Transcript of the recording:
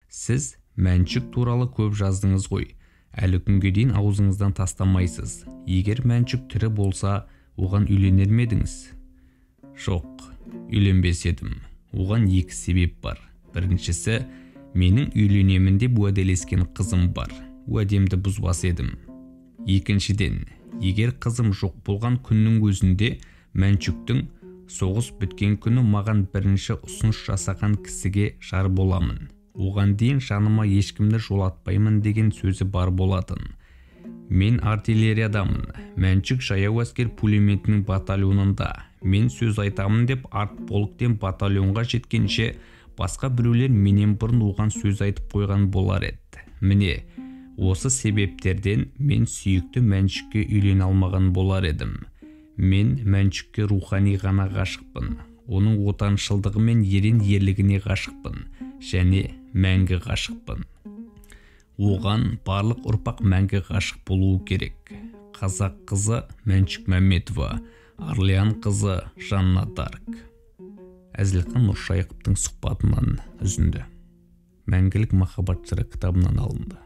Сіз Мәншүк туралы көп жаздыңыз ғой. Әлі күнге дейін аузыңыздан тастамайсыз. Егер Мәншүк тірі болса, оған үйленер ме едіңіз? Жоқ, үйленбес едім. Оған 2 себеп бар. Біріншісі, менің үйленемін деп уәделескен қызым бар. Уәдемді бұзбас едім. Екіншіден, егер қызым жоқ болған күннің өзінде Мәншүктің соғыс біткен күні маған бірінші ұсыныс жасаған кісіге жар боламын. Оған дейін жаныма ешкімді жолатпаймын деген сөзі бар болатын. Мен артиллериядамын. Мәншүк жаяу әскер пулеметінің батальонында. Мен сөз айтамын деп артполктен батальонға жеткенше басқа біреулер менен бұрын оған сөз айтып қойған болар еді. Міне, осы себептерден мен сүйікті Мәншүкке үйлене алмаған болар едім. Мен Мәншүкке рухани ғана ғашықпын. Оның отаншылдығы мен ерен ерлігіне ғашықпын. Және мәңгі ғашықпын. Оған барлық ұрпақ мәңгі ғашық болуы керек. Қазақ қызы Мәншүк Мәметова, Орлеан қызы Жанна Дарк. Әзілхан Нұршайықовтың сұхбатынан үзінді. Мәңгілік махаббат жыры кітабынан алынды.